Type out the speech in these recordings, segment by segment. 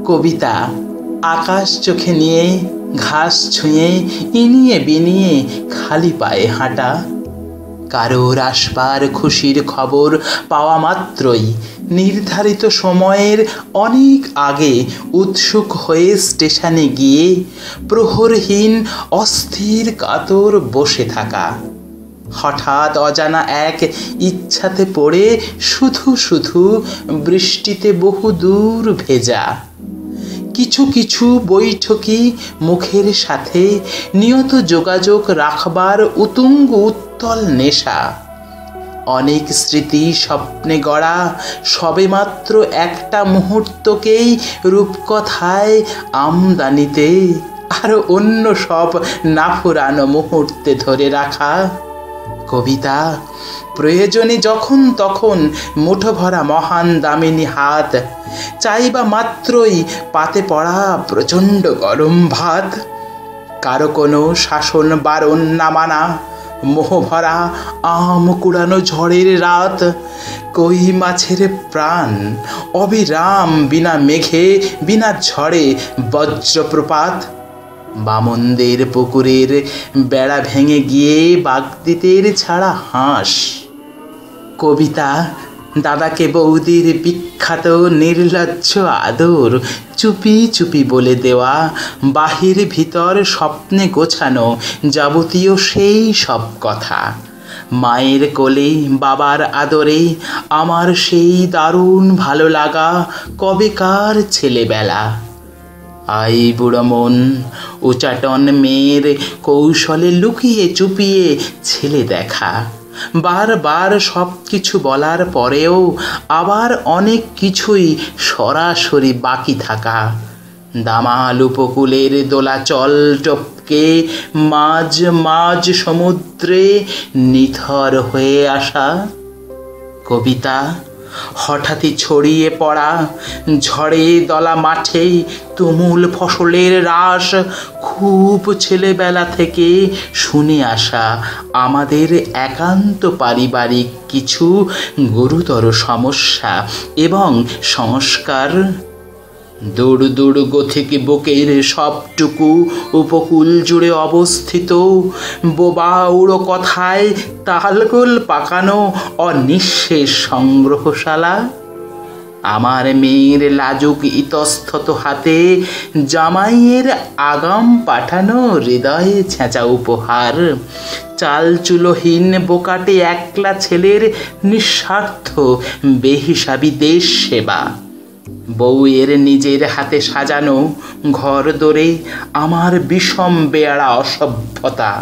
কবিতা আকাশ চোখে নিয়ে ঘাস ছুঁয়ে ইনিয়ে বিনিয়ে খালি পায়ে হাঁটা, কারোর আসবার খুশির খবর পাওয়া মাত্রই নির্ধারিত সময়ের অনেক আগে উৎসুক হয়ে স্টেশনে গিয়ে প্রহরহীন অস্থির কাতর বসে থাকা, হঠাৎ অজানা এক ইচ্ছাতে পড়ে শুধু শুধু বৃষ্টিতে বহু দূর ভেজা, কিছু কিছু বৈঠকি মুখের সাথে নিয়ত যোগাযোগ রাখবার উতুঙ্গ উত্তল নেশা, অনেক স্মৃতি স্বপ্নে গড়া সবেমাত্র একটা মুহূর্তকেই রূপকথায় আমদানিতে আর অন্য সব নাফুরানো মুহূর্তে ধরে রাখা। কবিতা প্রয়োজনে যখন তখন মুঠো ভরা মহান দামিনী হাত, চাইবা মাত্রই পাতে পড়া প্রচণ্ড গরম ভাত, কারো কোনো শাসন বারণ না মানা, মোহভরা আম কুড়ানো ঝড়ের রাত, কই মাছের প্রাণ অবিরাম বিনা মেঘে বিনা ঝড়ে বজ্রপ্রপাত, বামনদের পুকুরের বেড়া ভেঙে গিয়ে বাগদিদের ছাড়া হাঁস। কবিতা দাদাকে বৌদির বিখ্যাত নির্লজ্জ আদর চুপি চুপি বলে দেওয়া, বাহির ভিতর স্বপ্নে গোছানো যাবতীয় সেই সব কথা, মায়ের কোলে বাবার আদরে আমার সেই দারুণ ভালো লাগা কবেকার ছেলেবেলা। আই বুড়ো মন উচাটন মেয়ের কৌশলে লুকিয়ে চুপিয়ে ছেলে দেখা, বারবার সব কিছু বলার পরেও আবার অনেক কিছুই সরাসরি বাকি থাকা, দামাল উপকূলের দোলাচল টপকে মাঝ মাঝ সমুদ্রে নিথর হয়ে আসা। কবিতা হঠাৎই ছড়িয়ে পড়া ঝড়ে দলা মাঠে তুমুল ফসলের রাশ, খুব ছেলেবেলা থেকে শুনে আসা আমাদের একান্ত পারিবারিক কিছু গুরুতর সমস্যা এবং সংস্কার, দুর্গ থেকে বুকের সবটুকু উপকূল জুড়ে অবস্থিত বোবা উড়ো কথায় তালগোল পাকানো অনিঃশেষ সংগ্রহশালা, আমার মেয়ের লাজুক ইতস্তত হাতে জামাইয়ের আগাম পাঠানো হৃদয়ে ছেঁচা উপহার, চালচুলোহীন বোকাটে একলা ছেলের নিঃস্বার্থ বেহিসাবি দেশ সেবা, বউয়ের নিজের হাতে সাজানো ঘর দোরে আমার বিষম বেয়াড়া অসভ্যতা।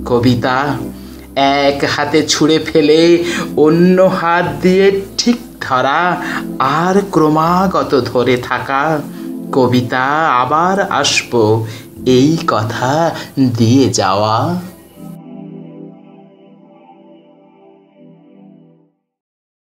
কবিতা এক হাতে ছুঁড়ে ফেলে অন্য হাত দিয়ে ঠিক ধরা আর ক্রমাগত ধরে থাকা। কবিতা আবার আসবো এই কথা দিয়ে যাওয়া।